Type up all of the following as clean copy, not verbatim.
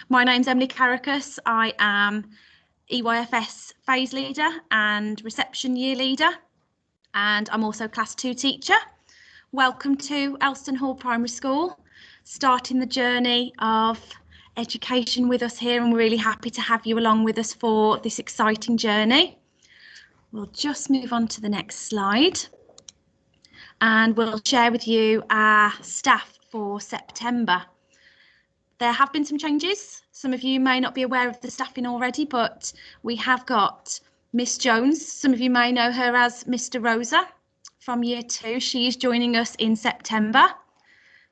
My name's Emily Caracas. I am EYFS phase leader and reception year leader, and I'm also class 2 teacher. Welcome to Elston Hall Primary School, starting the journey of education with us here, and we're really happy to have you along with us for this exciting journey. We'll just move on to the next slide and we'll share with you our staff for September. There have been some changes. Some of you may not be aware of the staffing already, but we have got Miss Jones. Some of you may know her as Mr. Rosa from year 2. She is joining us in September.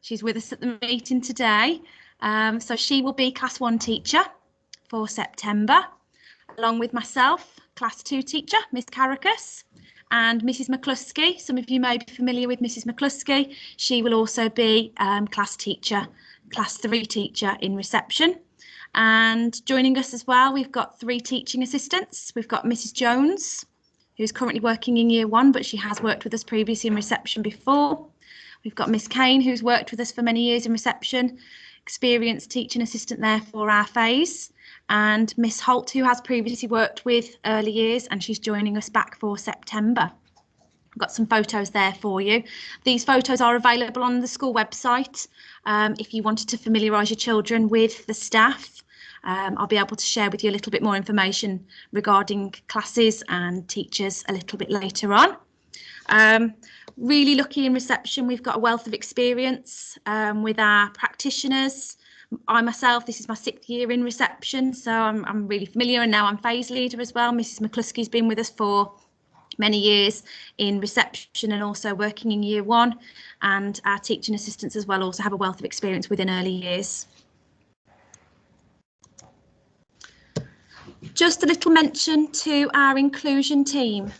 She's with us at the meeting today. So she will be class 1 teacher for September, along with myself, class 2 teacher, Miss Caracas, and Mrs. McCluskey. Some of you may be familiar with Mrs. McCluskey. She will also be class 3 teacher in reception. And joining us as well, we've got 3 teaching assistants. We've got Mrs. Jones, who's currently working in year 1, but she has worked with us previously in reception before. We've got Miss Kane, who's worked with us for many years in reception, experienced teaching assistant there for our phase. And Miss Holt, who has previously worked with early years, and she's joining us back for September. I've got some photos there for you. These photos are available on the school website. If you wanted to familiarise your children with the staff, I'll be able to share with you a little bit more information regarding classes and teachers a little bit later on. Really lucky in reception, we've got a wealth of experience with our practitioners. I myself, this is my 6th year in reception, so I'm really familiar, and now I'm phase leader as well. Mrs. McCluskey's been with us for many years in reception and also working in year 1, and our teaching assistants as well also have a wealth of experience within early years. Just a little mention to our inclusion team.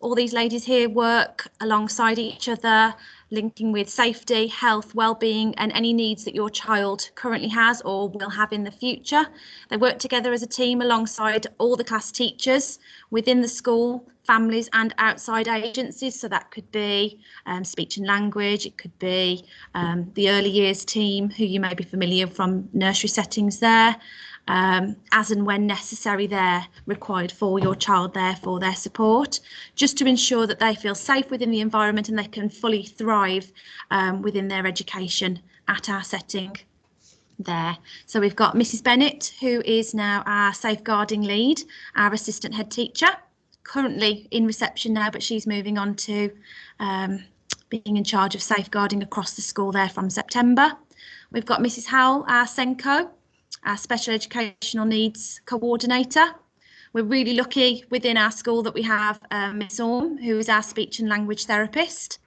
All these ladies here work alongside each other, linking with safety, health, well-being and any needs that your child currently has or will have in the future. They work together as a team alongside all the class teachers within the school, families and outside agencies. So that could be speech and language, it could be the early years team, who you may be familiar from nursery settings there. As and when necessary, they're required for your child there for their support, just to ensure that they feel safe within the environment and they can fully thrive within their education at our setting there. So we've got Mrs. Bennett, who is now our safeguarding lead, our assistant head teacher, currently in reception now, but she's moving on to being in charge of safeguarding across the school there from September. We've got Mrs. Howell, our SENCO, our special educational needs coordinator. We're really lucky within our school that we have Miss Orme, who is our speech and language therapist.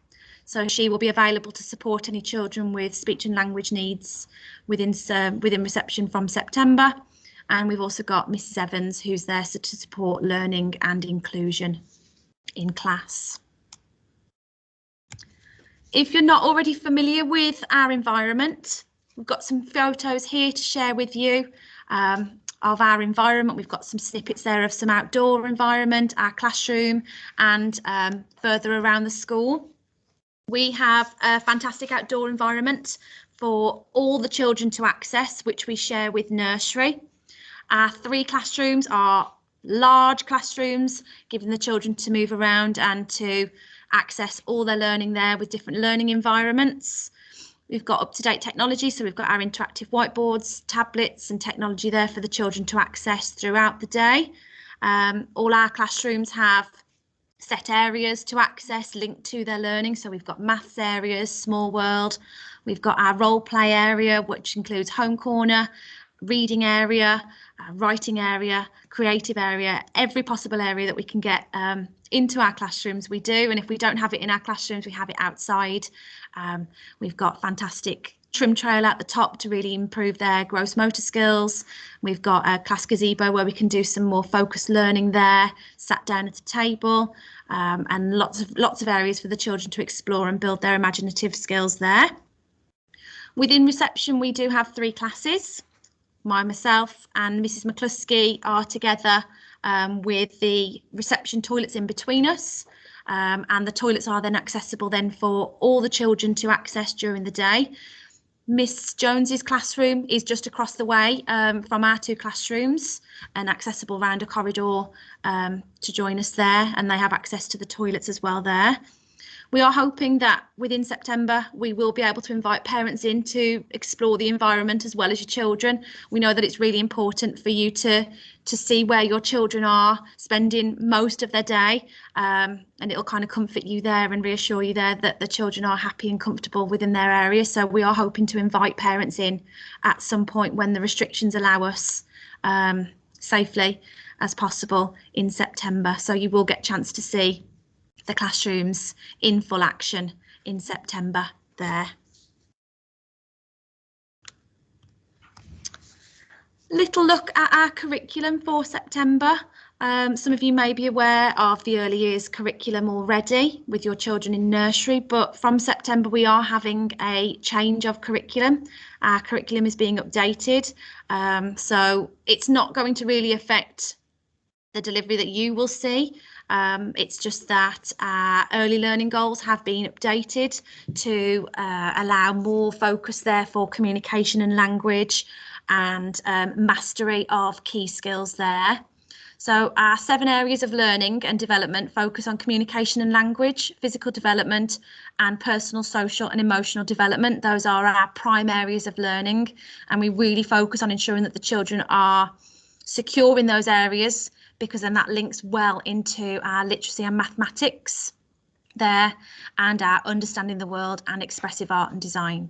So she will be available to support any children with speech and language needs within reception from September. And we've also got Mrs. Evans, who's there to support learning and inclusion in class. If you're not already familiar with our environment, we've got some photos here to share with you of our environment. We've got some snippets there of some outdoor environment, our classroom, and further around the school. We have a fantastic outdoor environment for all the children to access, which we share with nursery. Our 3 classrooms are large classrooms, giving the children to move around and to access all their learning there with different learning environments. We've got up-to-date technology, so we've got our interactive whiteboards, tablets and technology there for the children to access throughout the day. All our classrooms have set areas to access linked to their learning. So we've got maths areas, small world. We've got our role play area, which includes home corner, reading area, writing area, creative area, every possible area that we can get into our classrooms we do. And if we don't have it in our classrooms, we have it outside. We've got fantastic trim trail at the top to really improve their gross motor skills. We've got a class gazebo where we can do some more focused learning there, sat down at a table, and lots of areas for the children to explore and build their imaginative skills there. Within reception, we do have 3 classes. Myself and Mrs. McCluskey are together with the reception toilets in between us, and the toilets are then accessible then for all the children to access during the day. Miss Jones's classroom is just across the way from our 2 classrooms and accessible round a corridor to join us there, and they have access to the toilets as well there. We are hoping that within September we will be able to invite parents in to explore the environment as well as your children. We know that it's really important for you to see where your children are spending most of their day, and it'll kind of comfort you there and reassure you there that the children are happy and comfortable within their area. So we are hoping to invite parents in at some point when the restrictions allow us safely as possible in September. So you will get a chance to see the classrooms in full action in September there. Little look at our curriculum for September. Some of you may be aware of the early years curriculum already with your children in nursery, but from September we are having a change of curriculum. Our curriculum is being updated, so it's not going to really affect the delivery that you will see. It's just that our early learning goals have been updated to allow more focus there for communication and language and mastery of key skills there. So our 7 areas of learning and development focus on communication and language, physical development and personal, social and emotional development. Those are our prime areas of learning, and we really focus on ensuring that the children are secure in those areas, because then that links well into our literacy and mathematics there and our understanding the world and expressive art and design.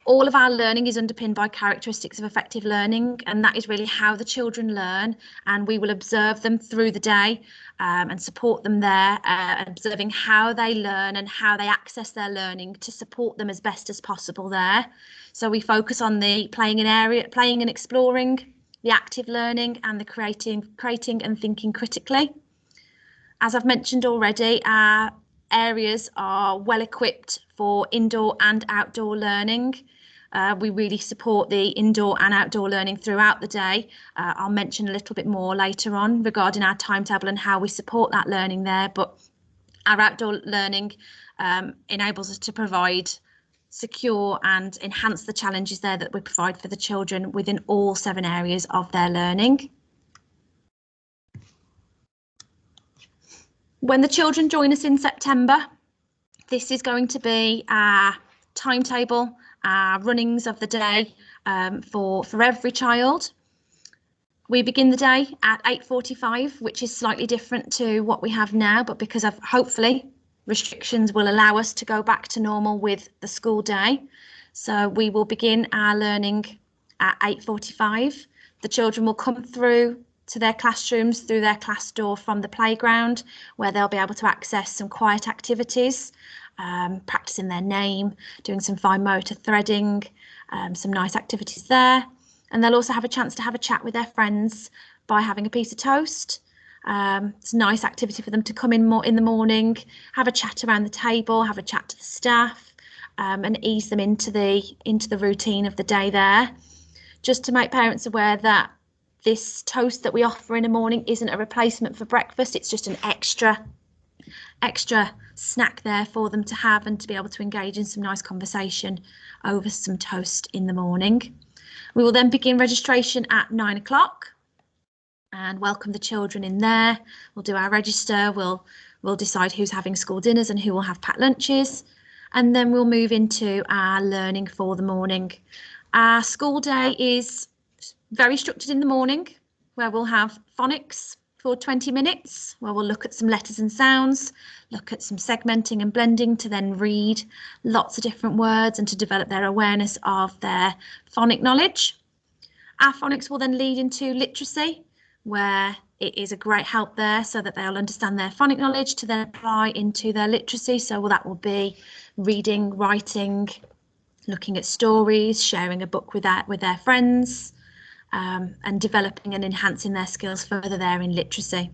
All of our learning is underpinned by characteristics of effective learning, and that is really how the children learn, and we will observe them through the day and support them there, observing how they learn and how they access their learning to support them as best as possible there. So we focus on the playing and exploring, the active learning and the creating and thinking critically. As I've mentioned already, our areas are well equipped for indoor and outdoor learning. We really support the indoor and outdoor learning throughout the day. I'll mention a little bit more later on regarding our timetable and how we support that learning there, but our outdoor learning enables us to provide secure and enhance the challenges there that we provide for the children within all 7 areas of their learning. When the children join us in September, this is going to be our timetable, our runnings of the day for every child. We begin the day at 8:45, which is slightly different to what we have now, but because of hopefully restrictions will allow us to go back to normal with the school day. So we will begin our learning at 8:45. The children will come through to their classrooms through their class door from the playground, where they'll be able to access some quiet activities, practicing their name, doing some fine motor threading, some nice activities there. And they'll also have a chance to have a chat with their friends by having a piece of toast. It's a nice activity for them to come in more in the morning, have a chat around the table, have a chat to the staff, and ease them into the routine of the day there. Just to make parents aware that this toast that we offer in the morning isn't a replacement for breakfast. It's just an extra snack there for them to have and to be able to engage in some nice conversation over some toast in the morning. We will then begin registration at 9 o'clock. And welcome the children in there. We'll do our register, we'll decide who's having school dinners and who will have packed lunches, and then we'll move into our learning for the morning. Our school day is very structured in the morning, where we'll have phonics for 20 minutes, where we'll look at some letters and sounds, look at some segmenting and blending to then read lots of different words and to develop their awareness of their phonic knowledge. Our phonics will then lead into literacy, where it is a great help there so that they'll understand their phonic knowledge to then apply into their literacy. So that will be reading, writing, looking at stories, sharing a book with their friends, and developing and enhancing their skills further there in literacy.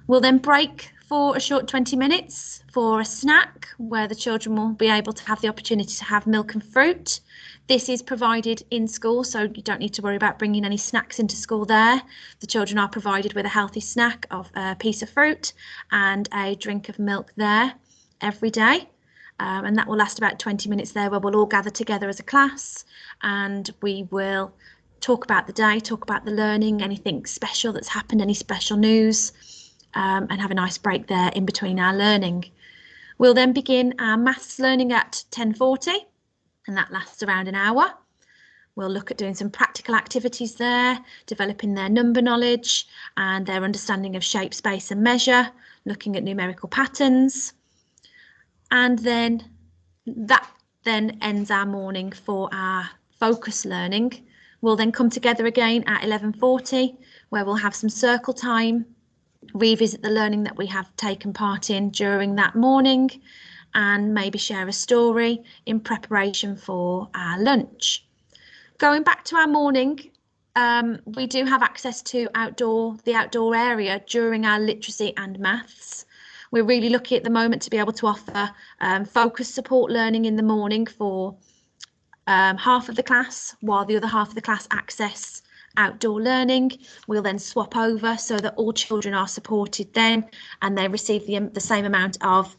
We'll then break for a short 20 minutes for a snack, where the children will be able to have the opportunity to have milk and fruit. This is provided in school, so you don't need to worry about bringing any snacks into school there. The children are provided with a healthy snack of a piece of fruit and a drink of milk there every day. and that will last about 20 minutes there, where we'll all gather together as a class and we will talk about the day, talk about the learning, anything special that's happened, any special news, and have a nice break there in between our learning. We'll then begin our maths learning at 10:40, and that lasts around an hour. We'll look at doing some practical activities there, developing their number knowledge and their understanding of shape, space and measure, looking at numerical patterns. And then that then ends our morning for our focus learning. We'll then come together again at 11:40, where we'll have some circle time, revisit the learning that we have taken part in during that morning, and maybe share a story in preparation for our lunch. Going back to our morning, we do have access to the outdoor area during our literacy and maths. We're really lucky at the moment to be able to offer focus support learning in the morning for half of the class, while the other half of the class access outdoor learning. We'll then swap over so that all children are supported then, and they receive the same amount of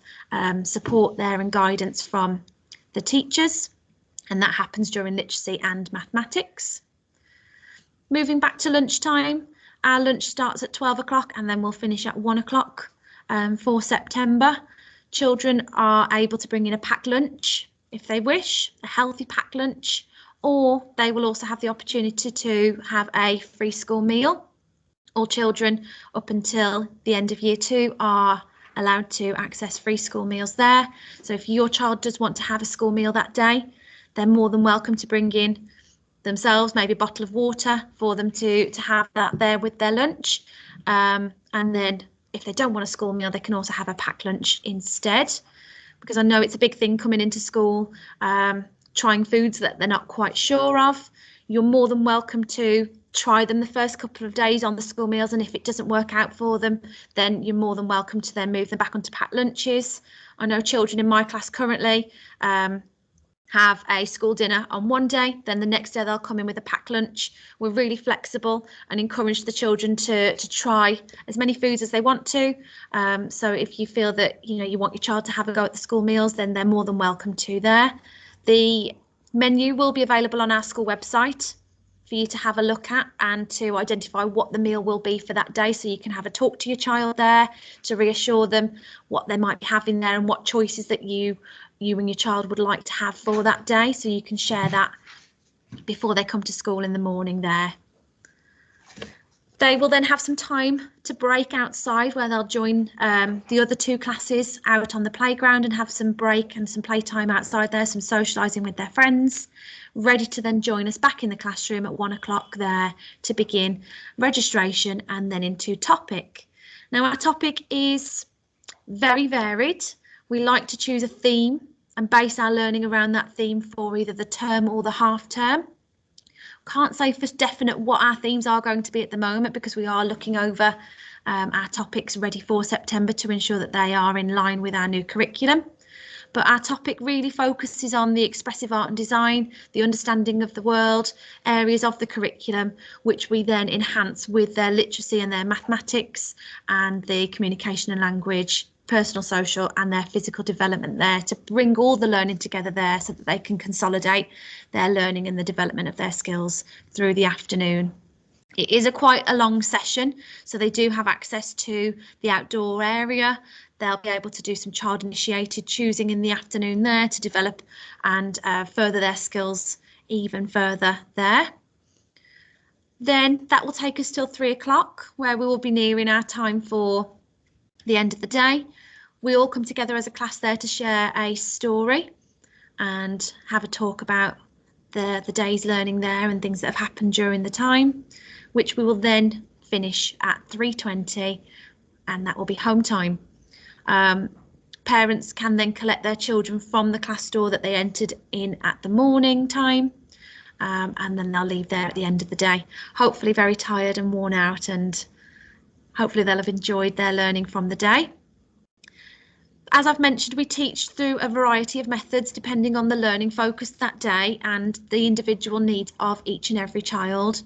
support there and guidance from the teachers. And that happens during literacy and mathematics. Moving back to lunchtime, our lunch starts at 12 o'clock and then we'll finish at 1 o'clock for September. Children are able to bring in a packed lunch if they wish, a healthy packed lunch, or they will also have the opportunity to have a free school meal. All children up until the end of year 2 are allowed to access free school meals there. So if your child does want to have a school meal that day, they're more than welcome to bring in themselves, maybe a bottle of water for them to have that there with their lunch. And then if they don't want a school meal, they can also have a packed lunch instead. Because I know it's a big thing coming into school, trying foods that they're not quite sure of. You're more than welcome to try them the first couple of days on the school meals, and if it doesn't work out for them, then you're more than welcome to then move them back onto packed lunches. I know children in my class currently have a school dinner on one day, then the next day they'll come in with a packed lunch. We're really flexible and encourage the children to try as many foods as they want to. So if you feel that you want your child to have a go at the school meals, then they're more than welcome to there. The menu will be available on our school website for you to have a look at and to identify what the meal will be for that day, so you can have a talk to your child there to reassure them what they might be having there and what choices that you and your child would like to have for that day, so you can share that before they come to school in the morning there. They will then have some time to break outside, where they'll join the other 2 classes out on the playground and have some break and some playtime outside there, some socialising with their friends, ready to then join us back in the classroom at 1 o'clock there to begin registration and then into topic. Now our topic is very varied. We like to choose a theme and base our learning around that theme for either the term or the half term. Can't say for definite what our themes are going to be at the moment, because we are looking over our topics ready for September to ensure that they are in line with our new curriculum. But our topic really focuses on the expressive art and design, the understanding of the world, areas of the curriculum, which we then enhance with their literacy and their mathematics and the communication and language, personal, social and their physical development there, to bring all the learning together there so that they can consolidate their learning and the development of their skills through the afternoon. It is quite a long session, so they do have access to the outdoor area. They'll be able to do some child initiated choosing in the afternoon there to develop and further their skills even further there. Then that will take us till 3 o'clock, where we will be nearing our time for the end of the day. We all come together as a class there to share a story and have a talk about the day's learning there and things that have happened during the time, which we will then finish at 3:20, and that will be home time. Parents can then collect their children from the class door that they entered in at the morning time, and then they'll leave there at the end of the day, hopefully very tired and worn out, and hopefully they'll have enjoyed their learning from the day. As I've mentioned, we teach through a variety of methods depending on the learning focus that day and the individual needs of each and every child.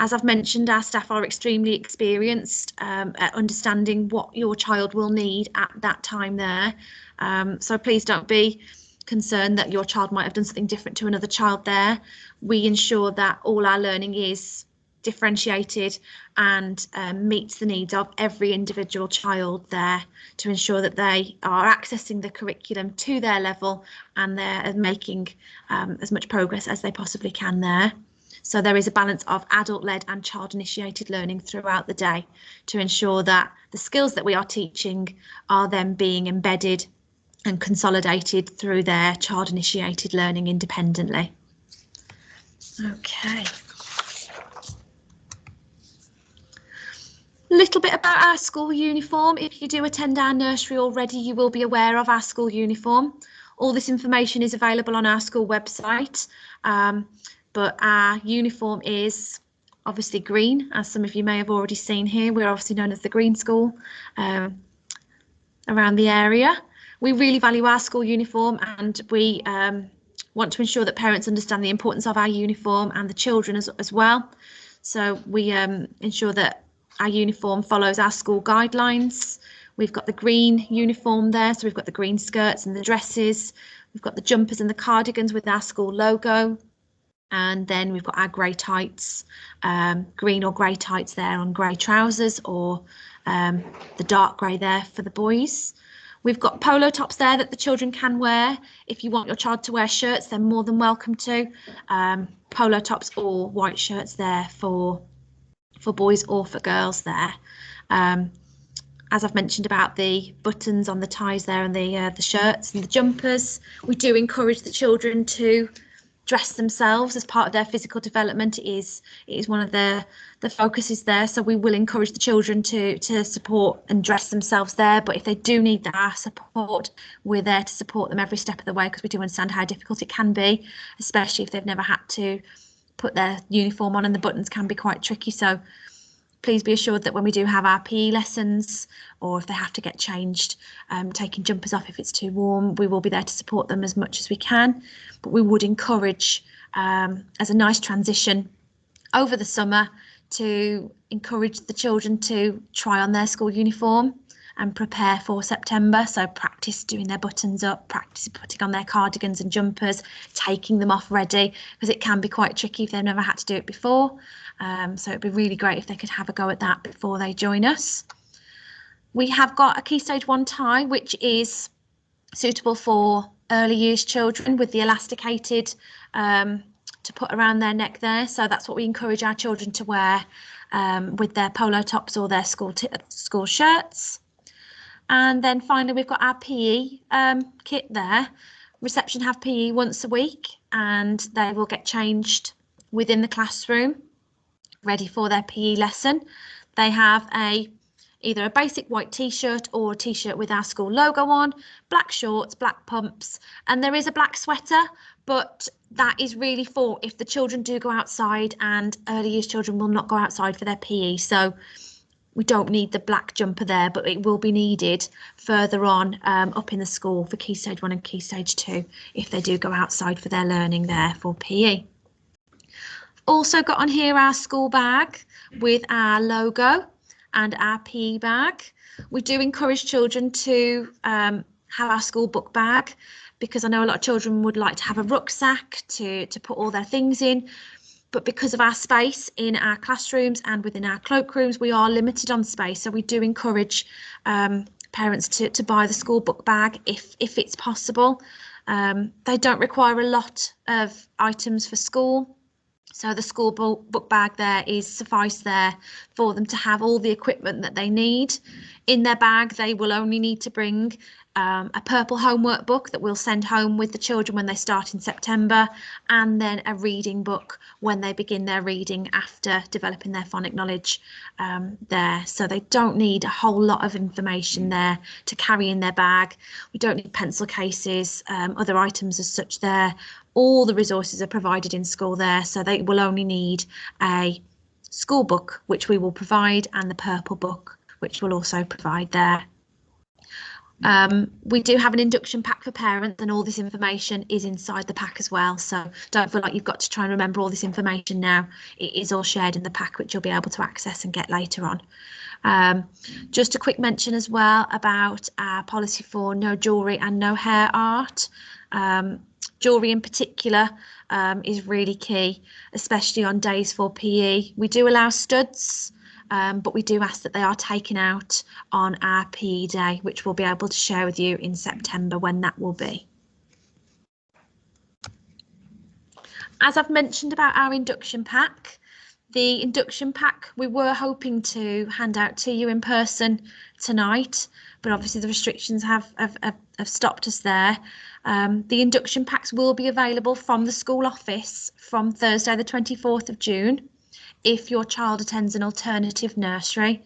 As I've mentioned, our staff are extremely experienced at understanding what your child will need at that time there. So please don't be concerned that your child might have done something different to another child there. We ensure that all our learning is differentiated and meets the needs of every individual child there, to ensure that they are accessing the curriculum to their level and they're making as much progress as they possibly can there. So there is a balance of adult-led and child-initiated learning throughout the day to ensure that the skills that we are teaching are then being embedded and consolidated through their child-initiated learning independently. Okay. A little bit about our school uniform. If you do attend our nursery already, you will be aware of our school uniform. All this information is available on our school website, but our uniform is obviously green, as some of you may have already seen here. We're obviously known as the Green School around the area. We really value our school uniform, and we want to ensure that parents understand the importance of our uniform and the children as well. So we ensure that our uniform follows our school guidelines. We've got the green uniform there, so we've got the green skirts and the dresses. We've got the jumpers and the cardigans with our school logo. And then we've got our grey tights, green or grey tights there on grey trousers, or the dark grey there for the boys. We've got polo tops there that the children can wear. If you want your child to wear shirts, they're more than welcome to. Polo tops or white shirts there for boys or for girls there. As I've mentioned about the buttons on the ties there and the shirts and the jumpers, we do encourage the children to dress themselves as part of their physical development. It is one of the focuses there, so we will encourage the children to support and dress themselves there. But if they do need our support, we're there to support them every step of the way, because we do understand how difficult it can be, especially if they've never had to put their uniform on, and the buttons can be quite tricky. So please be assured that when we do have our PE lessons, or if they have to get changed, taking jumpers off if it's too warm, we will be there to support them as much as we can. But we would encourage, as a nice transition over the summer, to encourage the children to try on their school uniform and prepare for September. So practice doing their buttons up, practice putting on their cardigans and jumpers, taking them off ready, because it can be quite tricky if they've never had to do it before. So it'd be really great if they could have a go at that before they join us. We have got a Key Stage 1 tie, which is suitable for early years children, with the elasticated to put around their neck there. So that's what we encourage our children to wear with their polo tops or their school shirts. And then finally, we've got our PE kit there. Reception have PE once a week, and they will get changed within the classroom, ready for their PE lesson. They have either a basic white t-shirt or a t-shirt with our school logo on, black shorts, black pumps, and there is a black sweater, but that is really for if the children do go outside, and early years children will not go outside for their PE. So we don't need the black jumper there, but it will be needed further on up in the school for Key Stage 1 and Key Stage 2 if they do go outside for their learning there for PE. Also got on here our school bag with our logo and our PE bag. We do encourage children to have our school book bag, because I know a lot of children would like to have a rucksack to put all their things in. But because of our space in our classrooms and within our cloakrooms, we are limited on space. So we do encourage parents to buy the school book bag if it's possible. They don't require a lot of items for school. So the school book bag there is suffice there for them to have all the equipment that they need. In their bag, they will only need to bring a purple homework book that we'll send home with the children when they start in September, and then a reading book when they begin their reading after developing their phonic knowledge there. So they don't need a whole lot of information there to carry in their bag. We don't need pencil cases, other items as such there. All the resources are provided in school there, so they will only need a school book, which we will provide, and the purple book, which we'll also provide there. We do have an induction pack for parents, and all this information is inside the pack as well. So don't feel like you've got to try and remember all this information now. It is all shared in the pack, which you'll be able to access and get later on. Just a quick mention as well about our policy for no jewellery and no hair art. Jewellery in particular is really key, especially on days for PE. We do allow studs, but we do ask that they are taken out on our PE day, which we'll be able to share with you in September when that will be. As I've mentioned about our induction pack, the induction pack we were hoping to hand out to you in person tonight, but obviously the restrictions have stopped us there. The induction packs will be available from the school office from Thursday the 24th of June. If your child attends an alternative nursery.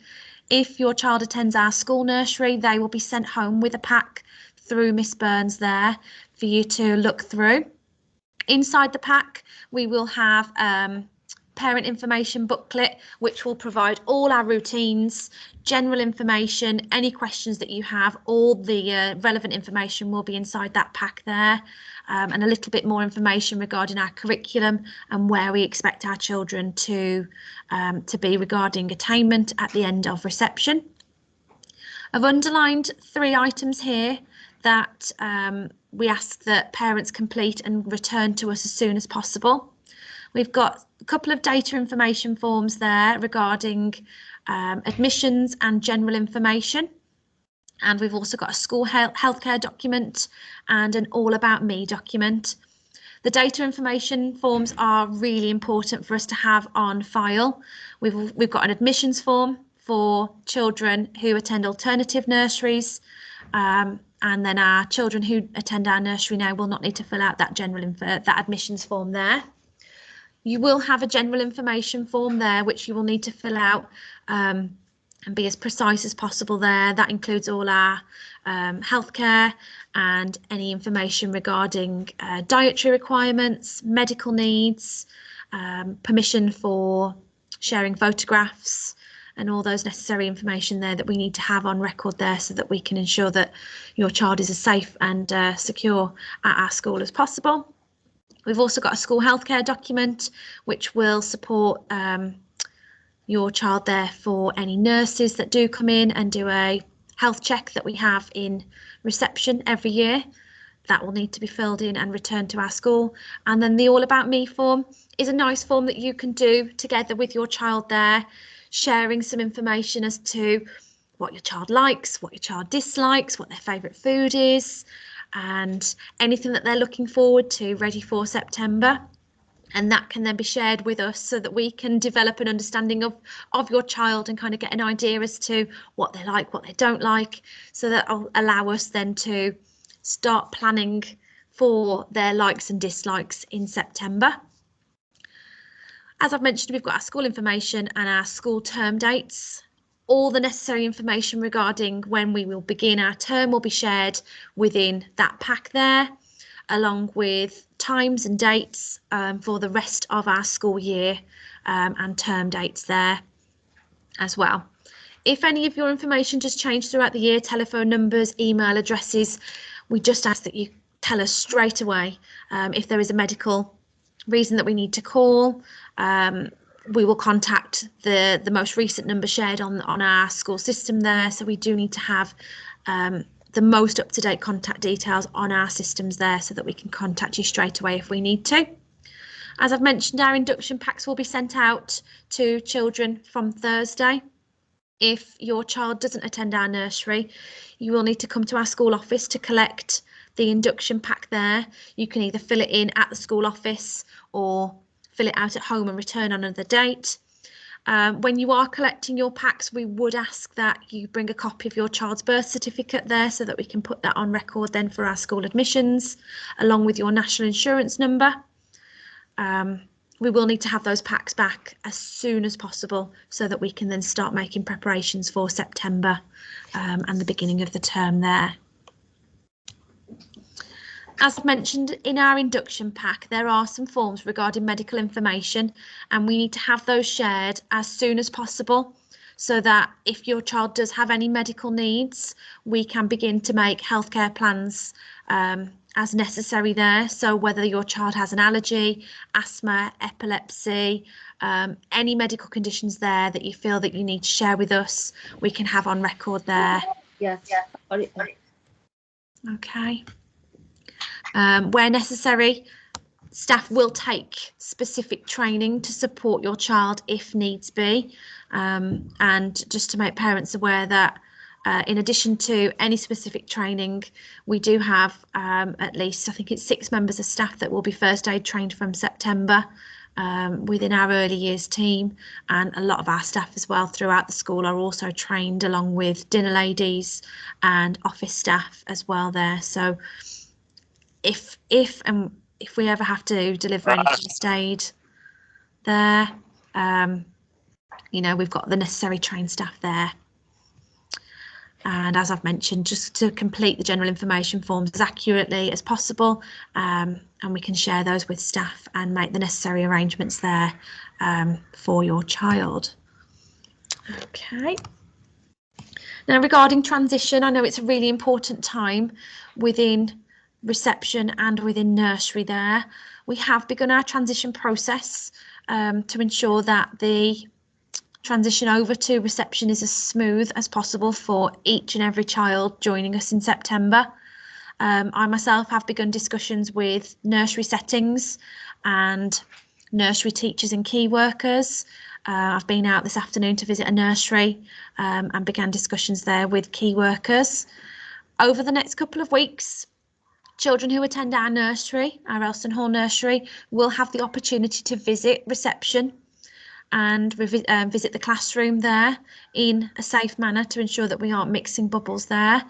If your child attends our school nursery, they will be sent home with a pack through Miss Burns there for you to look through. Inside the pack, we will have parent information booklet, which will provide all our routines, general information, any questions that you have, all the relevant information will be inside that pack there, and a little bit more information regarding our curriculum and where we expect our children to be regarding attainment at the end of reception. I've underlined 3 items here that we ask that parents complete and return to us as soon as possible. We've got a couple of data information forms there regarding admissions and general information. And we've also got a school healthcare document and an All About Me document. The data information forms are really important for us to have on file. We've got an admissions form for children who attend alternative nurseries. And then our children who attend our nursery now will not need to fill out that that admissions form there. You will have a general information form there, which you will need to fill out and be as precise as possible there. That includes all our healthcare and any information regarding dietary requirements, medical needs, permission for sharing photographs, and all those necessary information there that we need to have on record there so that we can ensure that your child is as safe and secure at our school as possible. We've also got a school healthcare document which will support your child there for any nurses that do come in and do a health check that we have in reception every year. That will need to be filled in and returned to our school. And then the All About Me form is a nice form that you can do together with your child there, sharing some information as to what your child likes, what your child dislikes, what their favourite food is, and anything that they're looking forward to ready for September. And that can then be shared with us so that we can develop an understanding of your child and kind of get an idea as to what they like, what they don't like, so that will allow us then to start planning for their likes and dislikes in September. As I've mentioned, we've got our school information and our school term dates. All the necessary information regarding when we will begin our term will be shared within that pack there, along with times and dates for the rest of our school year and term dates there as well. If any of your information does change throughout the year, telephone numbers, email addresses, we just ask that you tell us straight away if there is a medical reason that we need to call. We will contact the most recent number shared on our school system there. So we do need to have the most up-to-date contact details on our systems there so that we can contact you straight away if we need to. As I've mentioned, our induction packs will be sent out to children from Thursday. If your child doesn't attend our nursery, you will need to come to our school office to collect the induction pack there. You can either fill it in at the school office or fill it out at home and return on another date. When you are collecting your packs, we would ask that you bring a copy of your child's birth certificate there so that we can put that on record then for our school admissions, along with your national insurance number. We will need to have those packs back as soon as possible so that we can then start making preparations for September and the beginning of the term there. As mentioned in our induction pack, there are some forms regarding medical information and we need to have those shared as soon as possible so that if your child does have any medical needs, we can begin to make healthcare plans as necessary there. So whether your child has an allergy, asthma, epilepsy, any medical conditions there that you feel that you need to share with us, we can have on record there. Yes. Okay. Where necessary, staff will take specific training to support your child if needs be, and just to make parents aware that in addition to any specific training, we do have at least, I think it's 6 members of staff that will be first aid trained from September within our early years team, and a lot of our staff as well throughout the school are also trained, along with dinner ladies and office staff as well there. So if we ever have to deliver any first aid there, you know, we've got the necessary trained staff there. And as I've mentioned, just to complete the general information forms as accurately as possible, and we can share those with staff and make the necessary arrangements there for your child. Okay. Now, regarding transition, I know it's a really important time within reception and within nursery there. We have begun our transition process to ensure that the transition over to reception is as smooth as possible for each and every child joining us in September. I myself have begun discussions with nursery settings and nursery teachers and key workers. I've been out this afternoon to visit a nursery and began discussions there with key workers. Over the next couple of weeks, children who attend our nursery, our Elston Hall nursery, will have the opportunity to visit reception and visit the classroom there in a safe manner to ensure that we aren't mixing bubbles there.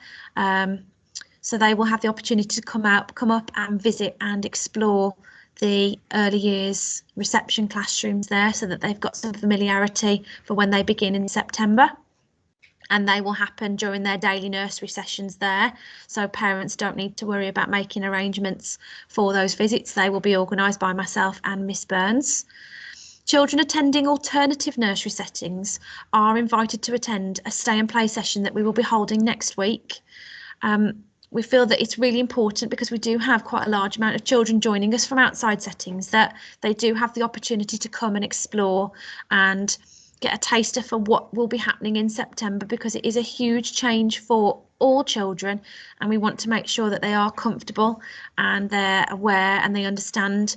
So they will have the opportunity to come up and visit and explore the early years reception classrooms there, so that they've got some familiarity for when they begin in September. And they will happen during their daily nursery sessions there, so parents don't need to worry about making arrangements for those visits. They will be organised by myself and Miss Burns. Children attending alternative nursery settings are invited to attend a stay and play session that we will be holding next week. We feel that it's really important, because we do have quite a large amount of children joining us from outside settings, that they do have the opportunity to come and explore and get a taster for what will be happening in September, because it is a huge change for all children, and we want to make sure that they are comfortable and they're aware and they understand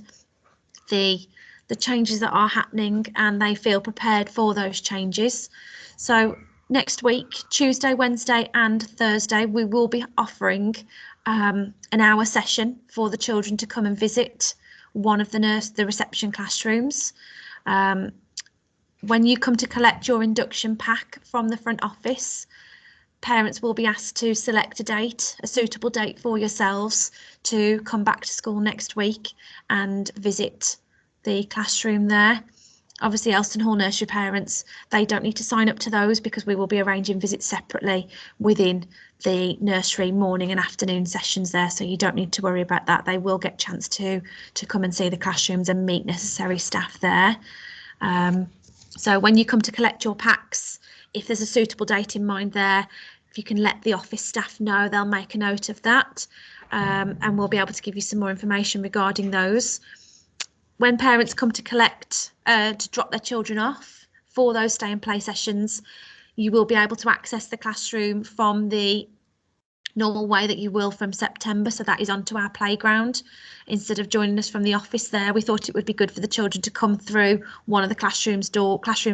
the changes that are happening, and they feel prepared for those changes. So next week, Tuesday, Wednesday and Thursday, we will be offering an hour session for the children to come and visit one of the reception classrooms. When you come to collect your induction pack from the front office, parents will be asked to select a suitable date for yourselves to come back to school next week and visit the classroom there. Obviously, Elston Hall nursery parents, they don't need to sign up to those, because we will be arranging visits separately within the nursery morning and afternoon sessions there, so you don't need to worry about that. They will get a chance to come and see the classrooms and meet necessary staff there. So when you come to collect your packs, if there's a suitable date in mind there, if you can let the office staff know, they'll make a note of that, and we'll be able to give you some more information regarding those. When parents come to collect, to drop their children off for those stay and play sessions, you will be able to access the classroom from the normal way that you will from September, so that is onto our playground instead of joining us from the office there. We thought it would be good for the children to come through one of the classroom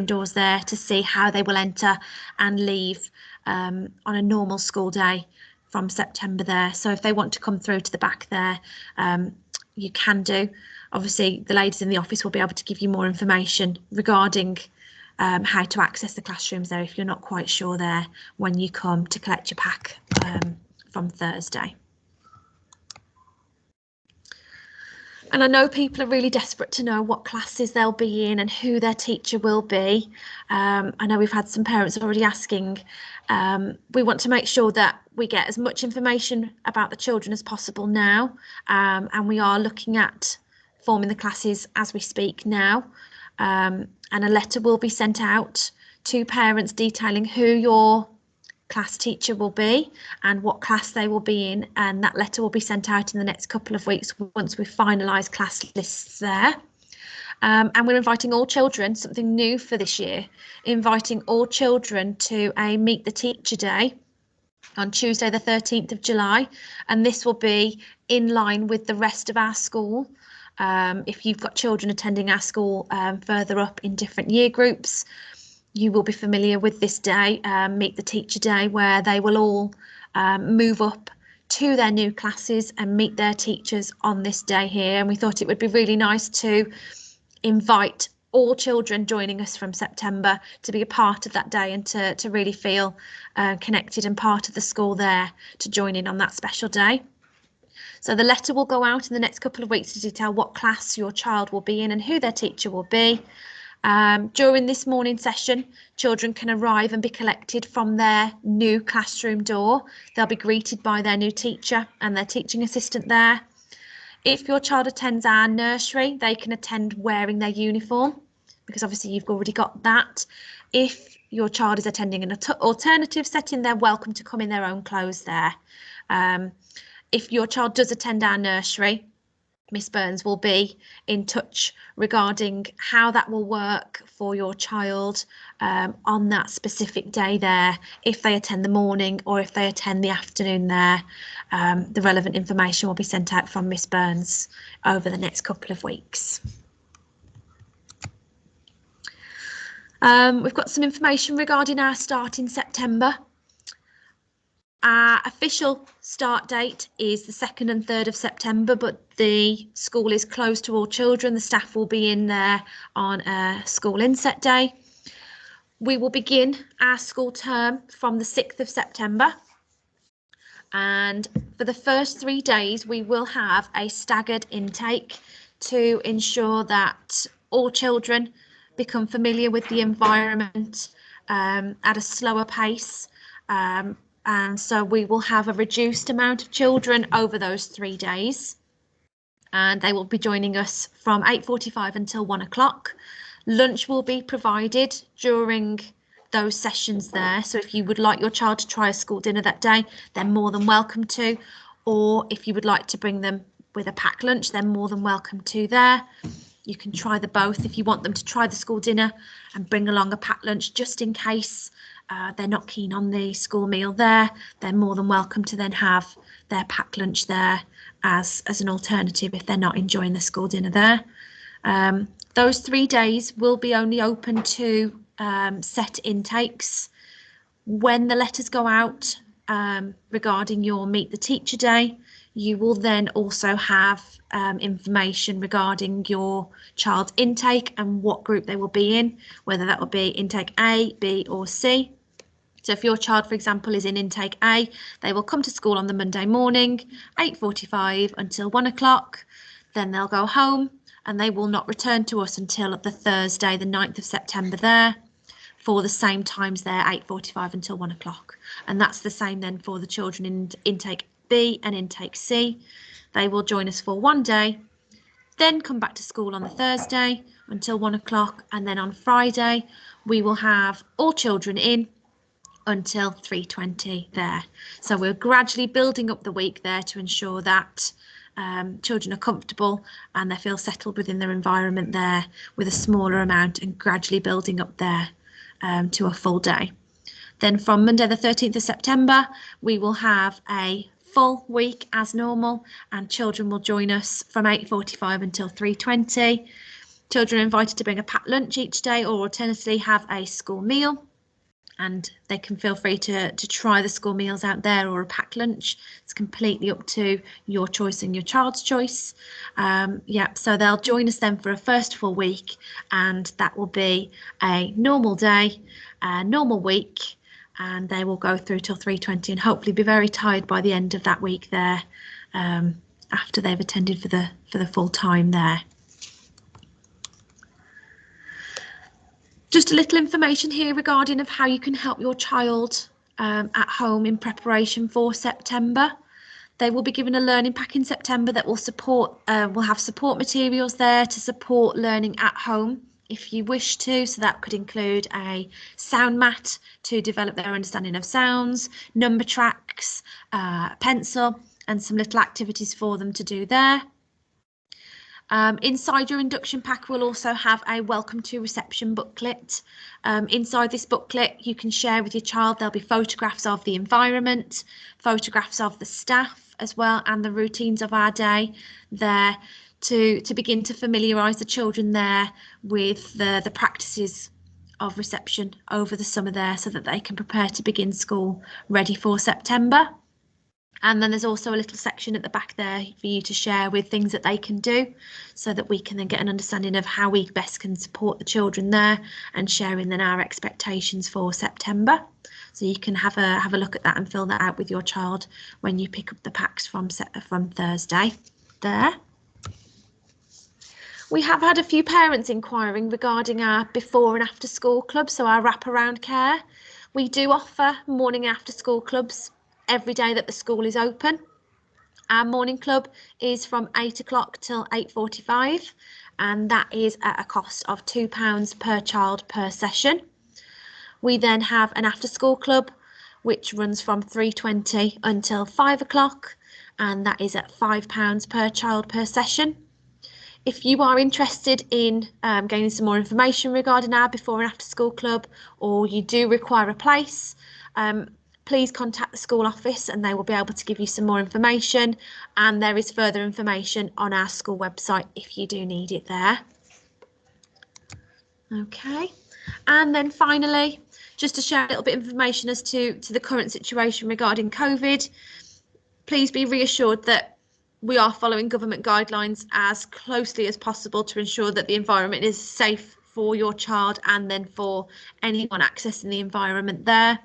doors there to see how they will enter and leave on a normal school day from September there. So if they want to come through to the back there, you can do. Obviously, the ladies in the office will be able to give you more information regarding how to access the classrooms there if you're not quite sure there when you come to collect your pack from Thursday. And I know people are really desperate to know what classes they'll be in and who their teacher will be. I know we've had some parents already asking. We want to make sure that we get as much information about the children as possible now, and we are looking at forming the classes as we speak now, and a letter will be sent out to parents detailing who your class teacher will be and what class they will be in, and that letter will be sent out in the next couple of weeks once we've finalised class lists there. And we're inviting all children, something new for this year, inviting all children to a Meet the Teacher Day on Tuesday the 13th of July, and this will be in line with the rest of our school. If you've got children attending our school further up in different year groups, you will be familiar with this day, Meet the Teacher Day, where they will all move up to their new classes and meet their teachers on this day here. And we thought it would be really nice to invite all children joining us from September to be a part of that day and to really feel connected and part of the school there to join in on that special day. So the letter will go out in the next couple of weeks to detail what class your child will be in and who their teacher will be. During this morning session, children can arrive and be collected from their new classroom door. They'll be greeted by their new teacher and their teaching assistant there. If your child attends our nursery, they can attend wearing their uniform, because obviously you've already got that. If your child is attending an alternative setting, they're welcome to come in their own clothes there. If your child does attend our nursery, Miss Burns will be in touch regarding how that will work for your child on that specific day there, if they attend the morning or if they attend the afternoon there. The relevant information will be sent out from Miss Burns over the next couple of weeks. We've got some information regarding our start in September. Our official start date is the 2nd and 3rd of September, but the school is closed to all children. The staff will be in there on a school inset day. We will begin our school term from the 6th of September. And for the first 3 days, we will have a staggered intake to ensure that all children become familiar with the environment at a slower pace. And so we will have a reduced amount of children over those 3 days, and they will be joining us from 8:45 until 1 o'clock. Lunch will be provided during those sessions there, so if you would like your child to try a school dinner that day, they're more than welcome to, or if you would like to bring them with a packed lunch, they're more than welcome to there. You can try the both if you want them to try the school dinner and bring along a packed lunch just in case they're not keen on the school meal there. They're more than welcome to then have their packed lunch there as an alternative if they're not enjoying the school dinner there. Those 3 days will be only open to set intakes. When the letters go out regarding your Meet the Teacher Day, you will then also have information regarding your child's intake and what group they will be in, whether that will be intake A, B or C. So if your child, for example, is in intake A, they will come to school on the Monday morning, 8:45 until 1 o'clock. Then they'll go home and they will not return to us until the Thursday, the 9th of September there, for the same times there, 8:45 until 1 o'clock. And that's the same then for the children in intake B and intake C. They will join us for 1 day, then come back to school on the Thursday until 1 o'clock, and then on Friday we will have all children in until 3:20 there. So we're gradually building up the week there to ensure that children are comfortable and they feel settled within their environment there, with a smaller amount and gradually building up there to a full day. Then from Monday the 13th of September we will have a full week as normal, and children will join us from 8:45 until 3:20. Children are invited to bring a packed lunch each day, or alternatively have a school meal, and they can feel free to try the school meals out there or a packed lunch. It's completely up to your choice and your child's choice. So they'll join us then for a first full week, and that will be a normal day, a normal week, and they will go through till 3:20 and hopefully be very tired by the end of that week there, after they've attended for the full time there. Just a little information here regarding of how you can help your child at home in preparation for September. They will be given a learning pack in September that will have support materials there to support learning at home if you wish to. So that could include a sound mat to develop their understanding of sounds, number tracks, pencil, and some little activities for them to do there. Inside your induction pack, we'll also have a welcome to reception booklet. Inside this booklet, you can share with your child. There'll be photographs of the environment, photographs of the staff as well, and the routines of our day there to begin to familiarise the children there with the practices of reception over the summer there, so that they can prepare to begin school ready for September. And then there's also a little section at the back there for you to share with things that they can do, so that we can then get an understanding of how we best can support the children there, and sharing then our expectations for September. So you can have a look at that and fill that out with your child when you pick up the packs from Thursday there. We have had a few parents inquiring regarding our before and after school club, so our wraparound care. We do offer morning and after school clubs every day that the school is open. Our morning club is from 8 o'clock till 8:45, and that is at a cost of £2 per child per session. We then have an after school club which runs from 3:20 until 5 o'clock, and that is at £5 per child per session. If you are interested in gaining some more information regarding our before and after school club, or you do require a place, please contact the school office and they will be able to give you some more information, and there is further information on our school website if you do need it there. Okay, and then finally, just to share a little bit of information as to the current situation regarding COVID, please be reassured that we are following government guidelines as closely as possible to ensure that the environment is safe for your child and then for anyone accessing the environment there.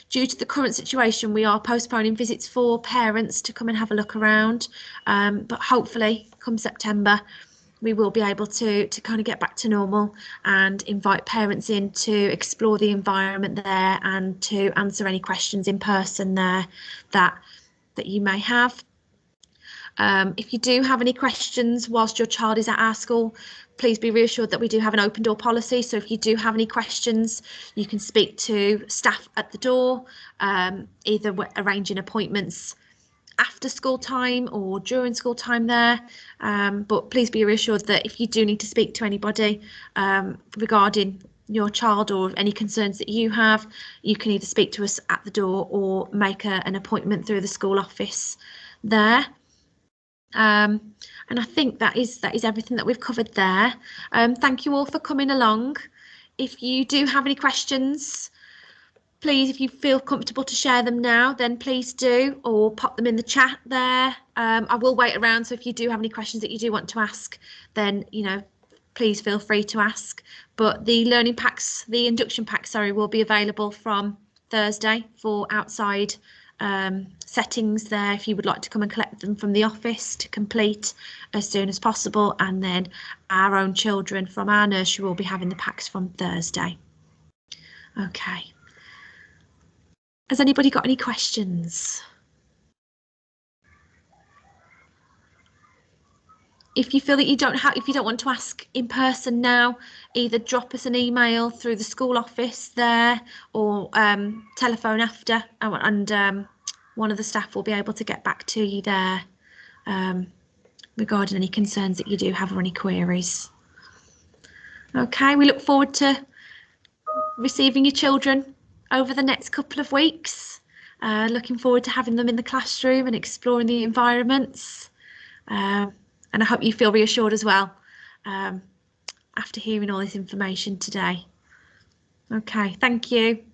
Due to the current situation, we are postponing visits for parents to come and have a look around, but hopefully come September we will be able to kind of get back to normal and invite parents in to explore the environment there and to answer any questions in person there that you may have. If you do have any questions whilst your child is at our school, please be reassured that we do have an open door policy. So if you do have any questions, you can speak to staff at the door, either arranging appointments after school time or during school time there. But please be reassured that if you do need to speak to anybody regarding your child or any concerns that you have, you can either speak to us at the door or make an appointment through the school office there. And I think that is everything that we've covered there. Thank you all for coming along. If you do have any questions, please, if you feel comfortable to share them now, then please do, or pop them in the chat there. I will wait around, so if you do have any questions that you do want to ask, then please feel free to ask. But the learning packs, the induction packs, sorry, will be available from Thursday for outside settings there if you would like to come and collect them from the office to complete as soon as possible, and then our own children from our nursery will be having the packs from Thursday. Okay, has anybody got any questions? If you feel that if you don't want to ask in person now, either drop us an email through the school office there, or telephone after, and one of the staff will be able to get back to you there regarding any concerns that you do have or any queries. Okay, we look forward to receiving your children over the next couple of weeks. Looking forward to having them in the classroom and exploring the environments. And I hope you feel reassured as well after hearing all this information today. Okay, thank you.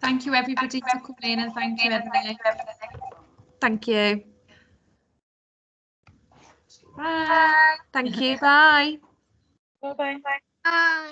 Thank you everybody for coming in, and thank you Emily. Thank you. Bye. Thank you. Bye. Bye-bye. Bye.